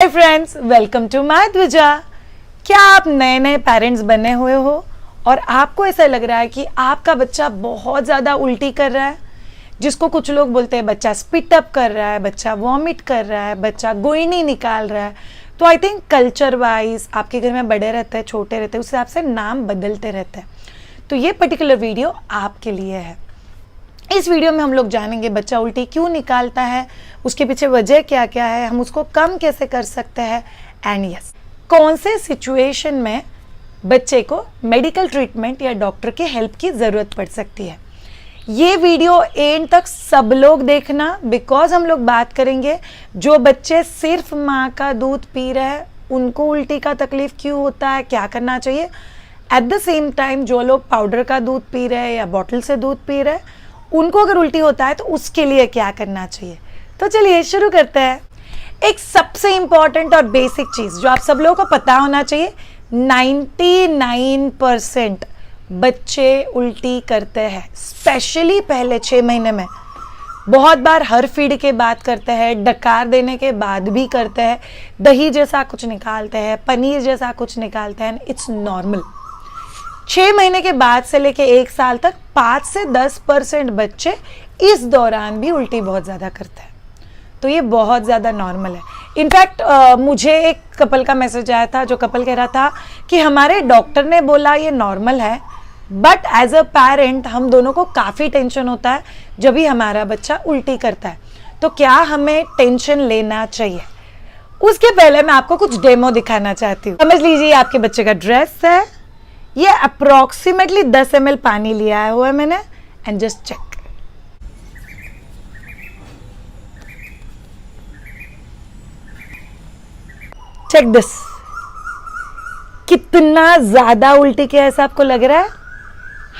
Hi friends, welcome to my Dwija. क्या आप नए नए पेरेंट्स बने हुए हो और आपको ऐसा लग रहा है कि आपका बच्चा बहुत ज़्यादा उल्टी कर रहा है, जिसको कुछ लोग बोलते हैं बच्चा स्पिट अप कर रहा है, बच्चा वॉमिट कर रहा है, बच्चा गोइनी निकाल रहा है। तो आई थिंक कल्चर वाइज आपके घर में बड़े रहते हैं, छोटे रहते हैं, उस हिसाब से नाम बदलते रहते हैं। तो ये पर्टिकुलर वीडियो आपके लिए है। इस वीडियो में हम लोग जानेंगे बच्चा उल्टी क्यों निकालता है, उसके पीछे वजह क्या क्या है, हम उसको कम कैसे कर सकते हैं, एंड यस, कौन से सिचुएशन में बच्चे को मेडिकल ट्रीटमेंट या डॉक्टर के हेल्प की ज़रूरत पड़ सकती है। ये वीडियो एंड तक सब लोग देखना, बिकॉज हम लोग बात करेंगे जो बच्चे सिर्फ माँ का दूध पी रहे हैं उनको उल्टी का तकलीफ क्यों होता है, क्या करना चाहिए। एट द सेम टाइम जो लोग पाउडर का दूध पी रहे हैं या बॉटल से दूध पी रहे हैं उनको अगर उल्टी होता है तो उसके लिए क्या करना चाहिए। तो चलिए शुरू करते हैं। एक सबसे इंपॉर्टेंट और बेसिक चीज़ जो आप सब लोगों को पता होना चाहिए, 99% बच्चे उल्टी करते हैं, स्पेशली पहले 6 महीने में। बहुत बार हर फीड के बाद करते हैं, डकार देने के बाद भी करते हैं, दही जैसा कुछ निकालते हैं, पनीर जैसा कुछ निकालते हैं, इट्स नॉर्मल। 6 महीने के बाद से लेके 1 साल तक 5 से 10% बच्चे इस दौरान भी उल्टी बहुत ज़्यादा करते हैं। तो ये बहुत ज़्यादा नॉर्मल है। इनफैक्ट मुझे एक कपल का मैसेज आया था, जो कपल कह रहा था कि हमारे डॉक्टर ने बोला ये नॉर्मल है, बट एज अ पेरेंट हम दोनों को काफ़ी टेंशन होता है जब भी हमारा बच्चा उल्टी करता है। तो क्या हमें टेंशन लेना चाहिए? उसके पहले मैं आपको कुछ डेमो दिखाना चाहती हूँ। समझ लीजिए आपके बच्चे का ड्रेस है, ये अप्रोक्सीमेटली 10 ml पानी लिया हुआ है मैंने, and just check. Check this, कितना ज्यादा उल्टी किया ऐसा आपको लग रहा है?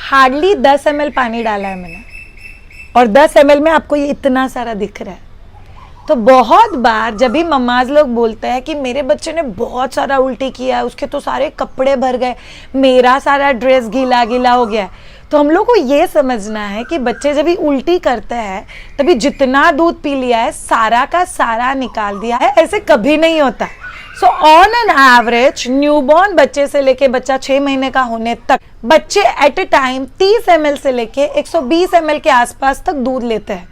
हार्डली 10 ml पानी डाला है मैंने और 10 ml में आपको ये इतना सारा दिख रहा है। तो बहुत बार जब भी मम्माज लोग बोलते हैं कि मेरे बच्चे ने बहुत सारा उल्टी किया, उसके तो सारे कपड़े भर गए, मेरा सारा ड्रेस गीला गीला हो गया, तो हम लोग को ये समझना है कि बच्चे जब भी उल्टी करते हैं तभी जितना दूध पी लिया है सारा का सारा निकाल दिया है, ऐसे कभी नहीं होता। So on an average newborn बच्चे से लेके बच्चा 6 महीने का होने तक बच्चे एट ए टाइम 30 ml से लेके 120 ml के आसपास तक दूध लेते हैं।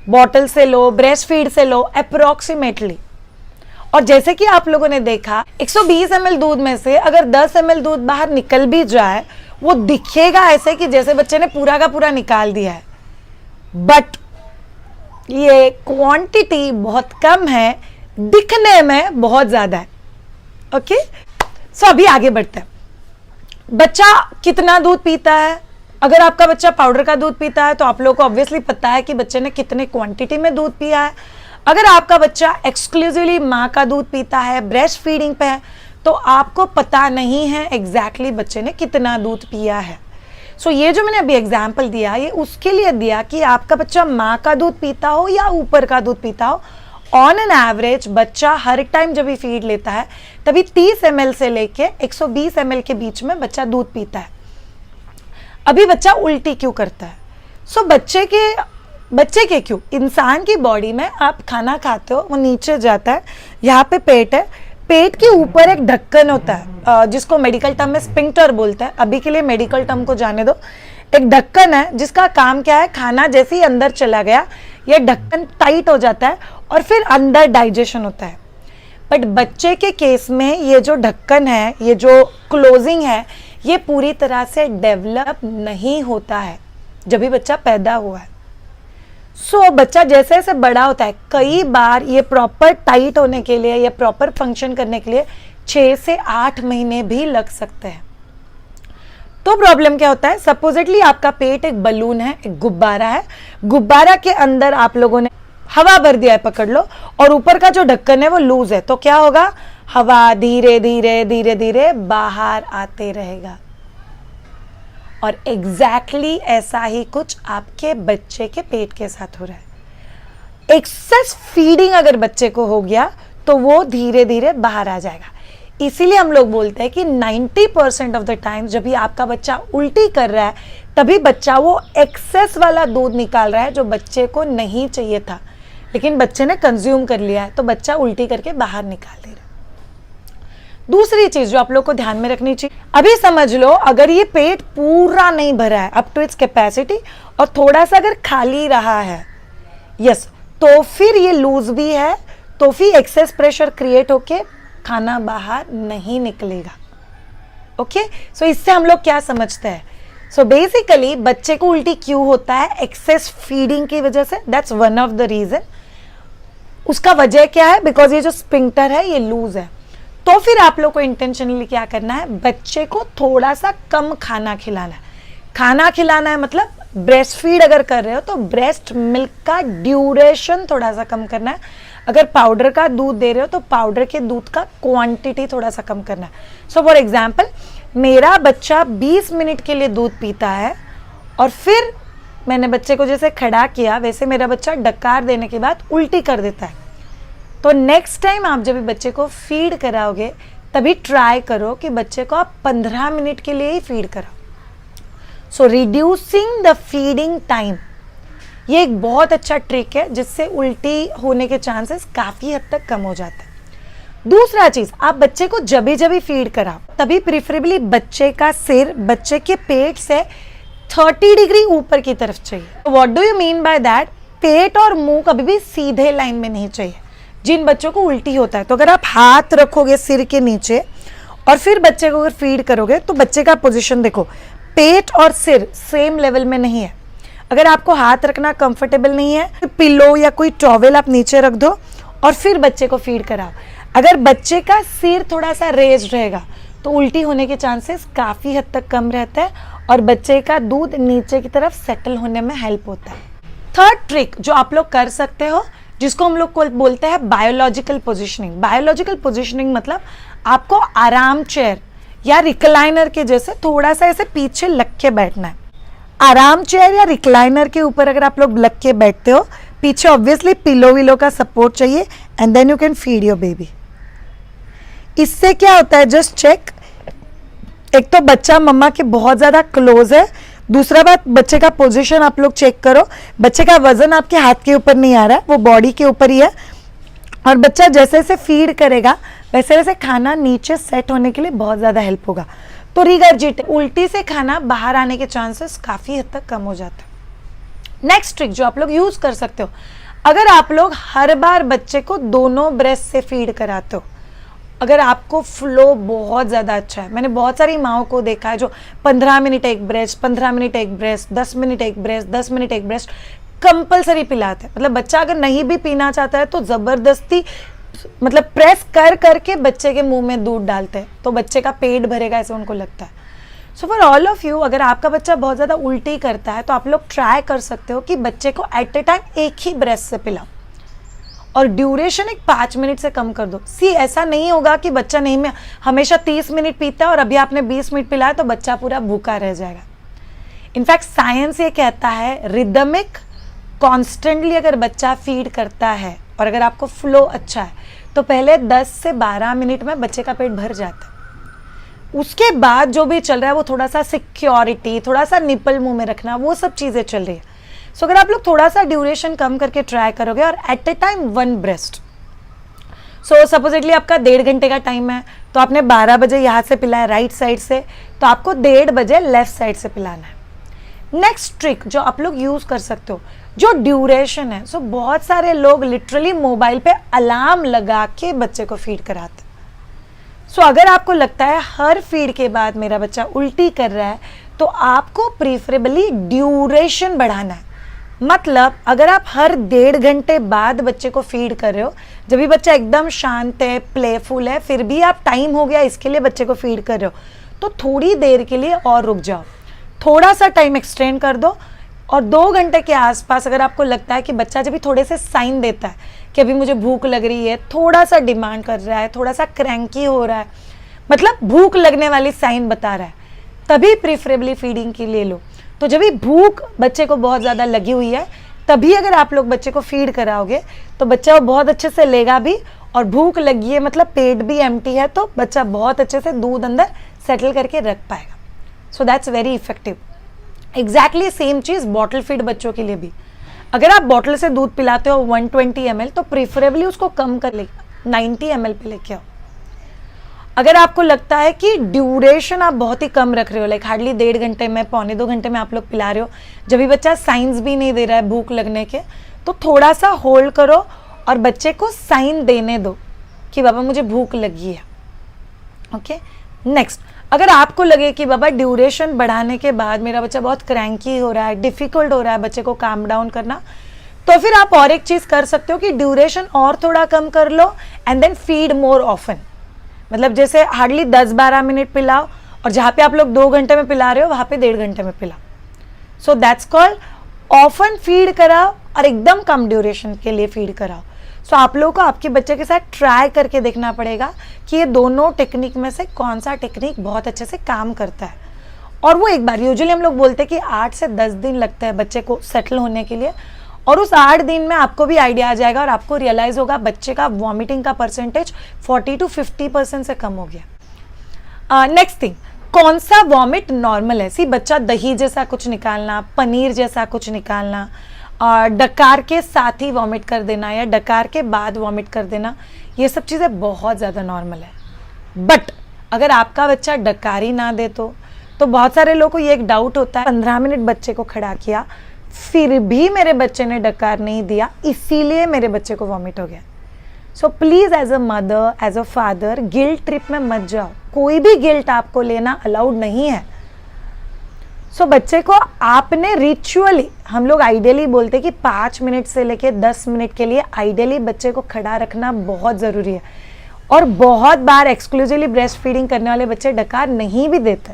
बॉटल से लो, ब्रेस्ट फीड से लो, अप्रोक्सीमेटली। और जैसे कि आप लोगों ने देखा 120 ml दूध में से अगर 10 ml दूध बाहर निकल भी जाए, वो दिखेगा ऐसे कि जैसे बच्चे ने पूरा का पूरा निकाल दिया है, बट ये क्वांटिटी बहुत कम है, दिखने में बहुत ज्यादा है। ओके, सो अभी आगे बढ़ते हैं। बच्चा कितना दूध पीता है? अगर आपका बच्चा पाउडर का दूध पीता है तो आप लोगों को ऑब्वियसली पता है कि बच्चे ने कितने क्वांटिटी में दूध पिया है। अगर आपका बच्चा एक्सक्लूसिवली माँ का दूध पीता है, ब्रेस्ट फीडिंग पे है, तो आपको पता नहीं है एग्जैक्टली बच्चे ने कितना दूध पिया है। सो ये जो मैंने अभी एग्जाम्पल दिया, ये उसके लिए दिया कि आपका बच्चा माँ का दूध पीता हो या ऊपर का दूध पीता हो, ऑन एन एवरेज बच्चा हर टाइम जब भी फीड लेता है तभी 30 ml से लेके 120 ml के बीच में बच्चा दूध पीता है। अभी बच्चा उल्टी क्यों करता है? सो बच्चे के क्यों, इंसान की बॉडी में आप खाना खाते हो, वो नीचे जाता है, यहाँ पे पेट है, पेट के ऊपर एक ढक्कन होता है जिसको मेडिकल टर्म में स्फिंक्टर बोलते हैं। अभी के लिए मेडिकल टर्म को जाने दो। एक ढक्कन है जिसका काम क्या है, खाना जैसे ही अंदर चला गया ये ढक्कन टाइट हो जाता है और फिर अंदर डाइजेशन होता है। बट बच्चे के केस में ये जो ढक्कन है, ये जो क्लोजिंग है, ये पूरी तरह से डेवलप नहीं होता है जब भी बच्चा पैदा हुआ है। सो बच्चा जैसे जैसे बड़ा होता है, कई बार ये प्रॉपर टाइट होने के लिए, ये प्रॉपर फंक्शन करने के लिए 6 से 8 महीने भी लग सकते हैं। तो प्रॉब्लम क्या होता है, सपोजिटली आपका पेट एक बलून है, एक गुब्बारा है, गुब्बारा के अंदर आप लोगों ने हवा भर दिया है, पकड़ लो, और ऊपर का जो ढक्कन है वो लूज है, तो क्या होगा, हवा धीरे धीरे धीरे धीरे बाहर आते रहेगा। और एग्जैक्टली ऐसा ही कुछ आपके बच्चे के पेट के साथ हो रहा है। एक्सेस फीडिंग अगर बच्चे को हो गया तो वो धीरे धीरे बाहर आ जाएगा। इसीलिए हम लोग बोलते हैं कि 90% ऑफ द टाइम जब भी आपका बच्चा उल्टी कर रहा है तभी बच्चा वो एक्सेस वाला दूध निकाल रहा है जो बच्चे को नहीं चाहिए था। लेकिन बच्चे ने कंज्यूम कर लिया है तो बच्चा उल्टी करके बाहर निकाल दे रहा है। दूसरी चीज जो आप लोग को ध्यान में रखनी चाहिए, अभी समझ लो अगर ये पेट पूरा नहीं भरा है अप टू इट्स कैपेसिटी और थोड़ा सा अगर खाली रहा है, यस, तो फिर ये लूज भी है, तो फिर एक्सेस प्रेशर क्रिएट होके खाना बाहर नहीं निकलेगा। ओके, सो इससे हम लोग क्या समझते हैं, सो बेसिकली बच्चे को उल्टी क्यों होता है, एक्सेस फीडिंग की वजह से, that's one of the reason. उसका वजह क्या है, बिकॉज ये जो स्पिंक्टर है ये लूज है। तो फिर आप लोग को इंटेंशनली क्या करना है, बच्चे को थोड़ा सा कम खाना खिलाना है। खाना खिलाना है मतलब ब्रेस्ट फीड अगर कर रहे हो तो ब्रेस्ट मिल्क का ड्यूरेशन थोड़ा सा कम करना है। अगर पाउडर का दूध दे रहे हो तो पाउडर के दूध का क्वांटिटी थोड़ा सा कम करना है। सो फॉर एग्जांपल, मेरा बच्चा 20 मिनट के लिए दूध पीता है और फिर मैंने बच्चे को जैसे खड़ा किया वैसे मेरा बच्चा डकार देने के बाद उल्टी कर देता है। तो नेक्स्ट टाइम आप जब भी बच्चे को फीड कराओगे तभी ट्राई करो कि बच्चे को आप 15 मिनट के लिए ही फीड कराओ। सो रिड्यूसिंग द फीडिंग टाइम, ये एक बहुत अच्छा ट्रिक है जिससे उल्टी होने के चांसेस काफ़ी हद तक कम हो जाते हैं। दूसरा चीज़, आप बच्चे को जब भी फीड कराओ तभी प्रिफरेबली बच्चे का सिर बच्चे के पेट से 30 डिग्री ऊपर की तरफ चाहिए। What do you mean by that, पेट और मुंह कभी भी सीधे लाइन में नहीं चाहिए जिन बच्चों को उल्टी होता है। तो अगर आप हाथ रखोगे सिर के नीचे और फिर बच्चे को अगर फीड करोगे तो बच्चे का पोजीशन देखो, पेट और सिर सेम लेवल में नहीं है। अगर आपको हाथ रखना कंफर्टेबल नहीं है, तो पिलो या कोई टॉवेल आप नीचे रख दो और फिर बच्चे को फीड कराओ। अगर बच्चे का सिर थोड़ा सा रेज रहेगा तो उल्टी होने के चांसेस काफ़ी हद तक कम रहता है और बच्चे का दूध नीचे की तरफ सेटल होने में हेल्प होता है। थर्ड ट्रिक जो आप लोग कर सकते हो जिसको हम लोग को बोलते हैं बायोलॉजिकल पोजिशनिंग। बायोलॉजिकल पोजिशनिंग मतलब आपको आराम चेयर या रिक्लाइनर के जैसे थोड़ा सा ऐसे पीछे लग के बैठना है। आराम चेयर या रिक्लाइनर के ऊपर अगर आप लोग लग के बैठते हो, पीछे ऑब्वियसली पिलो विलो का सपोर्ट चाहिए and then you can feed your baby. इससे क्या होता है, जस्ट चेक, एक तो बच्चा मम्मा के बहुत ज़्यादा क्लोज है, दूसरा बात बच्चे का पोजीशन आप लोग चेक करो, बच्चे का वजन आपके हाथ के ऊपर नहीं आ रहा है, वो बॉडी के ऊपर ही है और बच्चा जैसे जैसे फीड करेगा वैसे वैसे खाना नीचे सेट होने के लिए बहुत ज़्यादा हेल्प होगा। तो रिगर्जिट, उल्टी से खाना बाहर आने के चांसेस काफ़ी हद तक कम हो जाते हैं। नेक्स्ट ट्रिक जो आप लोग यूज़ कर सकते हो, अगर आप लोग हर बार बच्चे को दोनों ब्रेस्ट से फीड कराते हो, अगर आपको फ्लो बहुत ज़्यादा अच्छा है, मैंने बहुत सारी माओं को देखा है जो 15 मिनट एक ब्रेस्ट, 15 मिनट एक ब्रेस्ट, 10 मिनट एक ब्रेस्ट, 10 मिनट एक ब्रेस्ट कंपलसरी पिलाते हैं। मतलब बच्चा अगर नहीं भी पीना चाहता है तो ज़बरदस्ती मतलब प्रेस कर करके बच्चे के मुंह में दूध डालते हैं तो बच्चे का पेट भरेगा ऐसे उनको लगता है। So for all of you, अगर आपका बच्चा बहुत ज़्यादा उल्टी करता है तो आप लोग ट्राई कर सकते हो कि बच्चे को एट ए टाइम एक ही ब्रेस्ट से पिलाओ और ड्यूरेशन एक 5 मिनट से कम कर दो। सी, ऐसा नहीं होगा कि बच्चा नहीं में हमेशा 30 मिनट पीता है और अभी आपने 20 मिनट पिलाया तो बच्चा पूरा भूखा रह जाएगा। इनफैक्ट साइंस ये कहता है रिदमिक कॉन्स्टेंटली अगर बच्चा फीड करता है और अगर आपको फ्लो अच्छा है तो पहले 10 से 12 मिनट में बच्चे का पेट भर जाता है। उसके बाद जो भी चल रहा है वो थोड़ा सा सिक्योरिटी, थोड़ा सा निपल मुंह में रखना, वो सब चीज़ें चल रही है। सो अगर आप लोग थोड़ा सा ड्यूरेशन कम करके ट्राई करोगे और at a time 1 breast, so supposedly आपका 1.5 घंटे का टाइम है तो आपने 12 बजे यहाँ से पिलाया राइट साइड से, तो आपको 1.5 बजे लेफ्ट साइड से पिलाना है। नेक्स्ट ट्रिक जो आप लोग यूज़ कर सकते हो, जो ड्यूरेशन है, सो बहुत सारे लोग लिटरली मोबाइल पे अलार्म लगा के बच्चे को फीड कराते हैं। सो अगर आपको लगता है हर फीड के बाद मेरा बच्चा उल्टी कर रहा है तो आपको प्रीफरेबली ड्यूरेशन बढ़ाना है। मतलब अगर आप हर 1.5 घंटे बाद बच्चे को फीड कर रहे हो, जब भी बच्चा एकदम शांत है, प्लेफुल है, फिर भी आप टाइम हो गया इसके लिए बच्चे को फीड कर रहे हो, तो थोड़ी देर के लिए और रुक जाओ, थोड़ा सा टाइम एक्सटेंड कर दो और 2 घंटे के आसपास अगर आपको लगता है कि बच्चा जब भी थोड़े से साइन देता है कि अभी मुझे भूख लग रही है, थोड़ा सा डिमांड कर रहा है, थोड़ा सा क्रैंकी हो रहा है, मतलब भूख लगने वाली साइन बता रहा है, तभी प्रीफरेबली फीडिंग के लिए लो। तो जब भी भूख बच्चे को बहुत ज़्यादा लगी हुई है तभी अगर आप लोग बच्चे को फीड कराओगे तो बच्चा वो बहुत अच्छे से लेगा भी, और भूख लगी है मतलब पेट भी एम्प्टी है तो बच्चा बहुत अच्छे से दूध अंदर सेटल करके रख पाएगा। So that's very effective. Exactly same cheese bottle feed बच्चों के लिए भी। अगर आप बॉटल से दूध पिलाते हो 120 ml तो प्रीफरेबली उसको कम कर ले, 90 ml पे लेके आओ। अगर आपको लगता है कि ड्यूरेशन आप बहुत ही कम रख रहे हो, लाइक हार्डली 1.5 घंटे में, पौने 2 घंटे में आप लोग पिला रहे हो, जब भी बच्चा साइंस भी नहीं दे रहा है भूख लगने के, तो थोड़ा सा होल्ड करो और बच्चे को साइन देने दो कि बाबा मुझे भूख लगी है। ओके, नेक्स्ट, अगर आपको लगे कि बाबा ड्यूरेशन बढ़ाने के बाद मेरा बच्चा बहुत क्रैंकी हो रहा है, डिफिकल्ट हो रहा है बच्चे को काम डाउन करना, तो फिर आप और एक चीज कर सकते हो कि ड्यूरेशन और थोड़ा कम कर लो and then feed more often. मतलब जैसे हार्डली 10-12 मिनट पिलाओ और जहाँ पे आप लोग 2 घंटे में पिला रहे हो वहाँ पे 1.5 घंटे में पिलाओ। So that's called often feed कराओ और एकदम कम ड्यूरेशन के लिए फीड कराओ। सो आप लोगों को आपके बच्चे के साथ ट्राई करके देखना पड़ेगा कि ये दोनों टेक्निक में से कौन सा टेक्निक बहुत अच्छे से काम करता है। और वो एक बार, यूजुअली हम लोग बोलते हैं कि 8 से 10 दिन लगता है बच्चे को सेटल होने के लिए, और उस 8 दिन में आपको भी आइडिया आ जाएगा और आपको रियलाइज होगा बच्चे का वॉमिटिंग का परसेंटेज 40 to 50% से कम हो गया। नेक्स्ट थिंग, कौन सा वॉमिट नॉर्मल है? सी बच्चा दही जैसा कुछ निकालना, पनीर जैसा कुछ निकालना, डकार के साथ ही वॉमिट कर देना या डकार के बाद वॉमिट कर देना, ये सब चीज़ें बहुत ज़्यादा नॉर्मल है। बट अगर आपका बच्चा डकारी ना दे तो बहुत सारे लोगों को ये एक डाउट होता है, 15 मिनट बच्चे को खड़ा किया फिर भी मेरे बच्चे ने डकार नहीं दिया, इसीलिए मेरे बच्चे को वॉमिट हो गया। So please as a mother, as a father, guilt trip में मत जाओ, कोई भी गिल्ट आपको लेना अलाउड नहीं है। सो बच्चे को आपने रिचुअली, हम लोग आइडियली बोलते कि 5 मिनट से लेके 10 मिनट के लिए आइडियली बच्चे को खड़ा रखना बहुत ज़रूरी है। और बहुत बार एक्सक्लूसिवली ब्रेस्ट फीडिंग करने वाले बच्चे डकार नहीं भी देते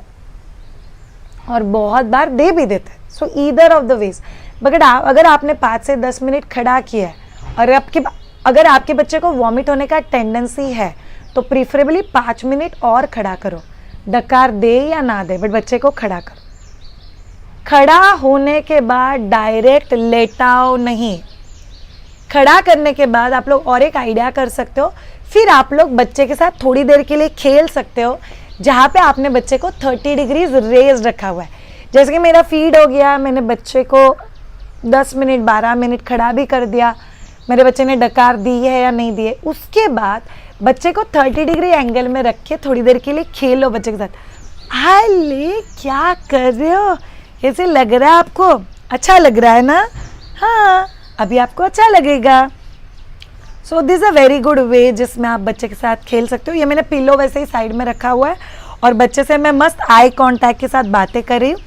और बहुत बार दे भी देते। सो ईदर ऑफ द वेज, अगर आपने 5 से 10 मिनट खड़ा किया है और अगर आपके बच्चे को वॉमिट होने का टेंडेंसी है तो प्रीफरेबली 5 मिनट और खड़ा करो, डकार दे या ना दे, बट बच्चे को खड़ा करो। खड़ा होने के बाद डायरेक्ट लेटाओ नहीं, खड़ा करने के बाद आप लोग और एक आइडिया कर सकते हो, फिर आप लोग बच्चे के साथ थोड़ी देर के लिए खेल सकते हो, जहाँ पे आपने बच्चे को 30 डिग्रीज रेज रखा हुआ है। जैसे कि मेरा फीड हो गया, मैंने बच्चे को 10 मिनट 12 मिनट खड़ा भी कर दिया, मेरे बच्चे ने डकार दी है या नहीं दी है, उसके बाद बच्चे को 30 डिग्री एंगल में रख के थोड़ी देर के लिए खेलो बच्चे के साथ। हाय क्या कर रहे हो, कैसे लग रहा है आपको? अच्छा लग रहा है ना? हाँ, अभी आपको अच्छा लगेगा। So this a very good वे जिसमें आप बच्चे के साथ खेल सकते हो। ये मैंने पिलो वैसे ही साइड में रखा हुआ है और बच्चे से मैं मस्त आई कांटेक्ट के साथ बातें कर रही हूँ।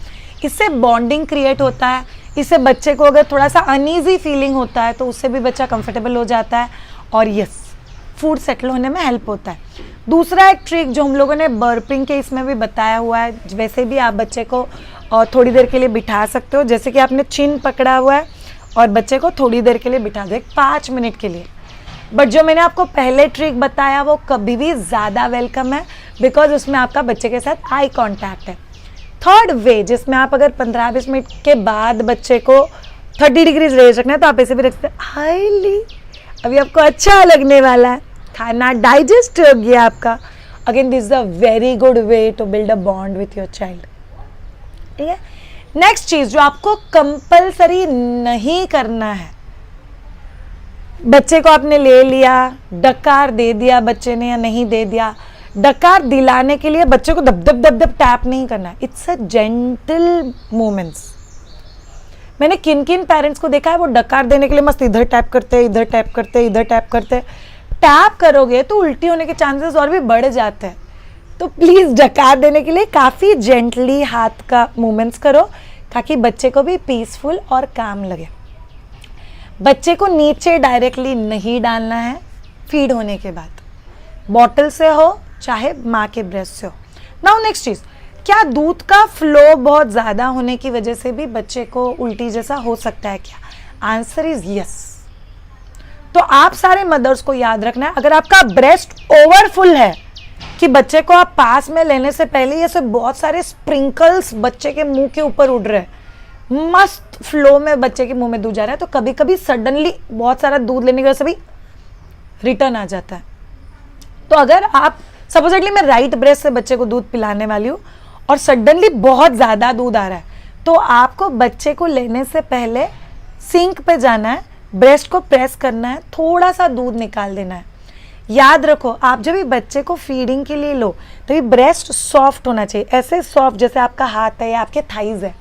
इससे बॉन्डिंग क्रिएट होता है, इससे बच्चे को अगर थोड़ा सा अनईजी फीलिंग होता है तो उससे भी बच्चा कंफर्टेबल हो जाता है और यस, फूड सेटल होने में हेल्प होता है। दूसरा एक ट्रिक जो हम लोगों ने बर्पिंग के इसमें भी बताया हुआ है, वैसे भी आप बच्चे को थोड़ी देर के लिए बिठा सकते हो। जैसे कि आपने चिन पकड़ा हुआ है और बच्चे को थोड़ी देर के लिए बिठा दो, 5 मिनट के लिए। बट जो मैंने आपको पहले ट्रिक बताया वो कभी भी ज़्यादा वेलकम है, बिकॉज उसमें आपका बच्चे के साथ आई कॉन्टैक्ट है। थर्ड वे जिसमें आप अगर 15-20 मिनट के बाद बच्चे को 30 डिग्रीज रेज रखना है तो आप ऐसे भी रख सकते हैं। हाईली अभी आपको अच्छा लगने वाला है, खाना डाइजेस्ट हो गया आपका। Again this is a very good way to build a bond with your child. ठीक है, नेक्स्ट चीज जो आपको कंपल्सरी नहीं करना है, बच्चे को आपने ले लिया, डकार दे दिया बच्चे ने या नहीं दे दिया, डकार दिलाने के लिए बच्चे को दब दब टैप नहीं करना है। It's a gentle movements. मैंने किन किन पेरेंट्स को देखा है वो डकार देने के लिए मस्त इधर टैप करते हैं, इधर टैप करते हैं, इधर टैप करते हैं। टैप करोगे तो उल्टी होने के चांसेस और भी बढ़ जाते हैं। तो प्लीज डकार देने के लिए काफी जेंटली हाथ का मूवमेंट्स करो ताकि बच्चे को भी पीसफुल और काम लगे। बच्चे को नीचे डायरेक्टली नहीं डालना है फीड होने के बाद, बॉटल से हो चाहे माँ के ब्रेस्ट से हो। नाउ नेक्स्ट चीज, क्या दूध का फ्लो बहुत ज्यादा होने की वजह से भी बच्चे को उल्टी जैसा हो सकता है क्या? Answer is yes. तो आप सारे मदर्स को याद रखना है, अगर आपका ब्रेस्ट ओवरफुल है कि बच्चे को आप पास में लेने से पहले ऐसे बहुत सारे स्प्रिंकल्स बच्चे के मुंह के ऊपर उड़ रहे हैं, मस्त फ्लो में बच्चे के मुंह में दूध जा रहा है, तो कभी कभी सडनली बहुत सारा दूध लेने की वजह से भी रिटर्न आ जाता है। तो अगर आप सपोजिटली मैं राइट ब्रेस्ट से बच्चे को दूध पिलाने वाली हूँ और सडनली बहुत ज़्यादा दूध आ रहा है, तो आपको बच्चे को लेने से पहले सिंक पे जाना है, ब्रेस्ट को प्रेस करना है, थोड़ा सा दूध निकाल देना है। याद रखो, आप जब भी बच्चे को फीडिंग के लिए लो तभी ब्रेस्ट सॉफ्ट होना चाहिए, ऐसे सॉफ्ट जैसे आपका हाथ है या आपके थाइज है।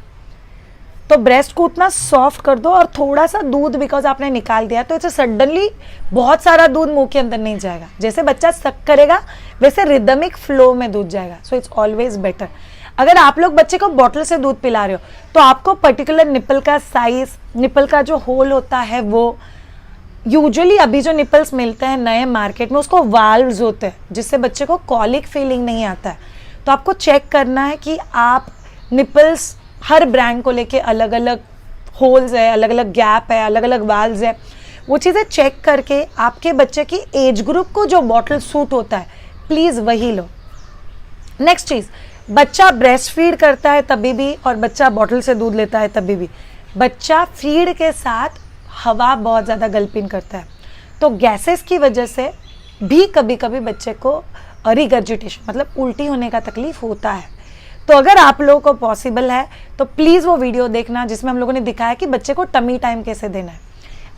तो ब्रेस्ट को उतना सॉफ्ट कर दो और थोड़ा सा दूध बिकॉज आपने निकाल दिया तो इसे सडनली बहुत सारा दूध मुंह के अंदर नहीं जाएगा। जैसे बच्चा सक करेगा वैसे रिदमिक फ्लो में दूध जाएगा। So it's always better. अगर आप लोग बच्चे को बॉटल से दूध पिला रहे हो तो आपको पर्टिकुलर निपल का साइज, निपल का जो होल होता है वो, यूजुअली अभी जो निपल्स मिलते हैं नए मार्केट में उसको वाल्व्स होते हैं जिससे बच्चे को कॉलिक फीलिंग नहीं आता है। तो आपको चेक करना है कि आप निपल्स हर ब्रांड को लेके अलग अलग होल्स है, अलग अलग गैप है, अलग अलग वाल्व्स है, वो चीज़ें चेक करके आपके बच्चे की एज ग्रुप को जो बॉटल सूट होता है प्लीज़ वही लो। नेक्स्ट चीज़, बच्चा ब्रेस्ट फीड करता है तभी भी और बच्चा बॉटल से दूध लेता है तभी भी बच्चा फीड के साथ हवा बहुत ज़्यादा गल्पिन करता है। तो गैसेस की वजह से भी कभी कभी बच्चे को रिगर्जिटेशन मतलब उल्टी होने का तकलीफ होता है। तो अगर आप लोगों को पॉसिबल है तो प्लीज़ वो वीडियो देखना जिसमें हम लोगों ने दिखाया कि बच्चे को टमी टाइम कैसे देना है।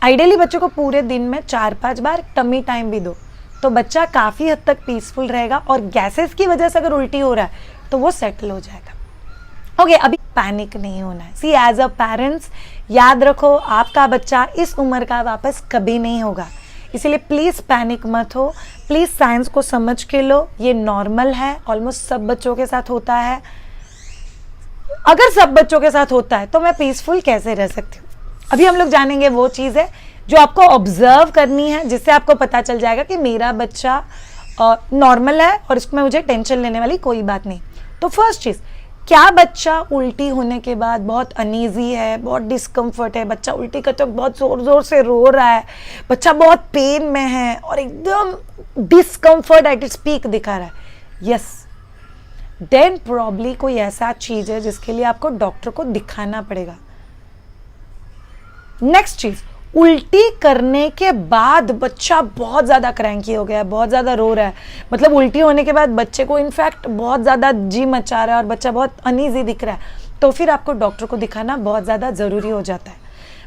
आइडियली बच्चे को पूरे दिन में 4-5 बार टमी टाइम भी दो तो बच्चा काफ़ी हद तक पीसफुल रहेगा और गैसेस की वजह से अगर उल्टी हो रहा है तो वो सेटल हो जाएगा। ओके, अभी पैनिक नहीं होना है। सी एज अ पेरेंट्स याद रखो आपका बच्चा इस उम्र का वापस कभी नहीं होगा, इसीलिए प्लीज़ पैनिक मत हो। प्लीज़ साइंस को समझ के लो, ये नॉर्मल है, ऑलमोस्ट सब बच्चों के साथ होता है। अगर सब बच्चों के साथ होता है तो मैं पीसफुल कैसे रह सकती हूँ, अभी हम लोग जानेंगे। वो चीज़ है जो आपको ऑब्जर्व करनी है जिससे आपको पता चल जाएगा कि मेरा बच्चा नॉर्मल है और इसमें मुझे टेंशन लेने वाली कोई बात नहीं। तो फर्स्ट चीज़, क्या बच्चा उल्टी होने के बाद बहुत अनईजी है, बहुत डिस्कम्फर्ट है, बच्चा उल्टी करते वक्त बहुत ज़ोर ज़ोर से रो रहा है, बच्चा बहुत पेन में है और एकदम डिस्कम्फर्ट एट इट्स पीक दिखा रहा है, यस, देन प्रॉब्ली कोई ऐसा चीज़ है जिसके लिए आपको डॉक्टर को दिखाना पड़ेगा। नेक्स्ट चीज़, उल्टी करने के बाद बच्चा बहुत ज़्यादा क्रैंकी हो गया है, बहुत ज़्यादा रो रहा है, मतलब उल्टी होने के बाद बच्चे को इनफैक्ट बहुत ज़्यादा जी मचा रहा है और बच्चा बहुत अनईजी दिख रहा है, तो फिर आपको डॉक्टर को दिखाना बहुत ज़्यादा ज़रूरी हो जाता है।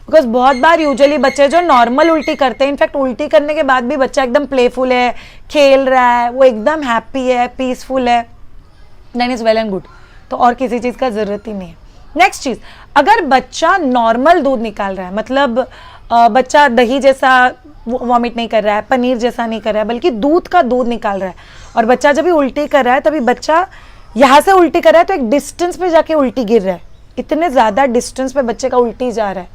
बिकॉज बहुत बार यूजुअली बच्चे जो नॉर्मल उल्टी करते हैं, इनफैक्ट उल्टी करने के बाद भी बच्चा एकदम प्लेफुल है, खेल रहा है, वो एकदम हैप्पी है, पीसफुल है, then is well and good, तो और किसी चीज़ का ज़रूरत ही नहीं है। नेक्स्ट चीज़, अगर बच्चा नॉर्मल दूध निकाल रहा है, मतलब बच्चा दही जैसा वॉमिट नहीं कर रहा है, पनीर जैसा नहीं कर रहा है, बल्कि दूध का दूध निकाल रहा है, और बच्चा जब भी उल्टी कर रहा है तभी बच्चा यहाँ से उल्टी कर रहा है तो एक डिस्टेंस पे जाके उल्टी गिर रहा है, इतने ज़्यादा डिस्टेंस पे बच्चे का उल्टी जा रहा है,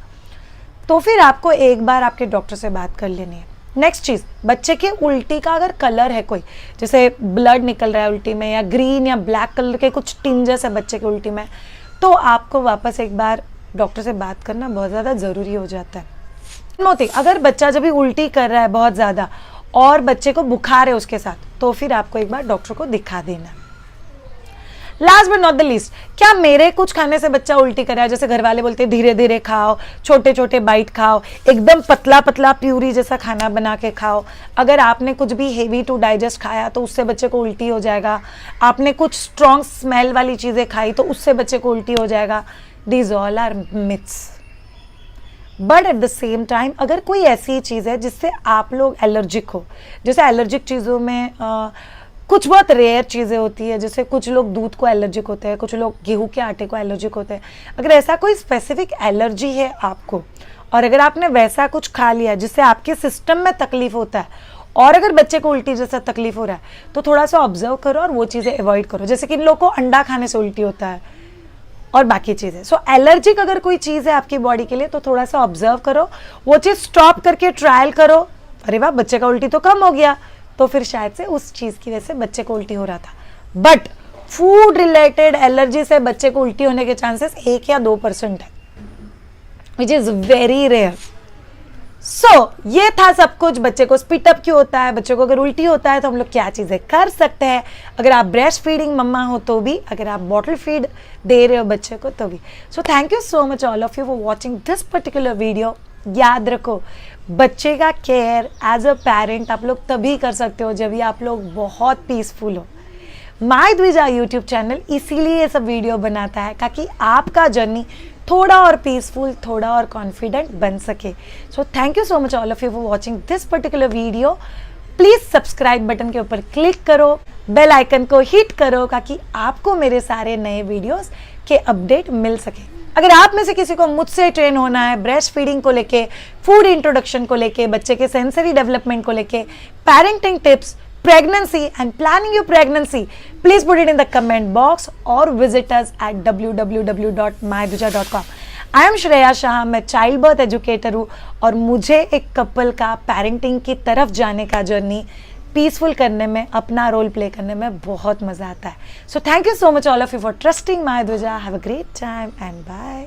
तो फिर आपको एक बार आपके डॉक्टर से बात कर लेनी है। नेक्स्ट चीज़, बच्चे के उल्टी का अगर कलर है कोई, जैसे ब्लड निकल रहा है उल्टी में या ग्रीन या ब्लैक कलर के कुछ टिंजेस है बच्चे के उल्टी में, तो आपको वापस एक बार डॉक्टर से बात करना बहुत ज़्यादा ज़रूरी हो जाता है। मोती, अगर बच्चा जब भी उल्टी कर रहा है बहुत ज़्यादा और बच्चे को बुखार है उसके साथ, तो फिर आपको एक बार डॉक्टर को दिखा देना। Last but not the least, क्या मेरे कुछ खाने से बच्चा उल्टी कर रहा है, जैसे घर वाले बोलते हैं धीरे धीरे खाओ, छोटे छोटे बाइट खाओ, एकदम पतला पतला प्यूरी जैसा खाना बना के खाओ, अगर आपने कुछ भी हेवी टू डाइजेस्ट खाया तो उससे बच्चे को उल्टी हो जाएगा, आपने कुछ स्ट्रॉन्ग स्मेल वाली चीज़ें खाई तो उससे बच्चे को उल्टी हो जाएगा, these all are myths. But at the same time अगर कोई ऐसी चीज़ है जिससे आप लोग एलर्जिक हो, जैसे एलर्जिक चीज़ों में कुछ बहुत रेयर चीज़ें होती है, जैसे कुछ लोग दूध को एलर्जिक होते हैं, कुछ लोग गेहूं के आटे को एलर्जिक होते हैं, अगर ऐसा कोई स्पेसिफिक एलर्जी है आपको और अगर आपने वैसा कुछ खा लिया जिससे आपके सिस्टम में तकलीफ होता है और अगर बच्चे को उल्टी जैसा तकलीफ हो रहा है तो थोड़ा सा ऑब्जर्व करो और वो चीज़ें अवॉइड करो। जैसे कि इन लोगों को अंडा खाने से उल्टी होता है और बाकी चीज़ें, सो एलर्जिक अगर कोई चीज़ है आपकी बॉडी के लिए तो थोड़ा सा ऑब्जर्व करो, वो चीज़ स्टॉप करके ट्रायल करो, अरे वाह बच्चे का उल्टी तो कम हो गया, तो फिर शायद से उस चीज़ की वजह से बच्चे को उल्टी हो रहा था। बट फूड रिलेटेड एलर्जी से बच्चे को उल्टी होने के चांसेस 1 या 2% है, विच इज़ वेरी रेयर। सो ये था सब कुछ, बच्चे को स्पिट अप क्यों होता है, बच्चे को अगर उल्टी होता है तो हम लोग क्या चीज़ें कर सकते हैं, अगर आप ब्रेस्ट फीडिंग मम्मा हो तो भी, अगर आप बॉटल फीड दे रहे हो बच्चे को तो भी। सो thank you so much all of you for watching this particular video. याद रखो बच्चे का केयर एज अ पेरेंट आप लोग तभी कर सकते हो जब भी आप लोग बहुत पीसफुल हो। माय द्विजा यूट्यूब चैनल इसीलिए ये सब वीडियो बनाता है ताकि आपका जर्नी थोड़ा और पीसफुल, थोड़ा और कॉन्फिडेंट बन सके. सो thank you so much all of you for watching this particular video. Please subscribe button के ऊपर क्लिक करो, बेल आइकन को हिट करो ताकि आपको मेरे सारे नए वीडियोस के अपडेट मिल सके. अगर आप में से किसी को मुझसे ट्रेन होना है ब्रेस्ट फीडिंग को लेके, फूड इंट्रोडक्शन को लेके, बच्चे के सेंसरी डेवलपमेंट को लेके, parenting tips, pregnancy and planning your pregnancy, please put it in the comment box or visit us at www.mydvija.com. I am Shreya Shah, मैं चाइल्ड बर्थ एजुकेटर हूँ और मुझे एक कपल का पेरेंटिंग की तरफ जाने का जर्नी पीसफुल करने में, अपना रोल प्ले करने में बहुत मज़ा आता है. So thank you so much all of you for trusting my Dwija. Have a great time and bye.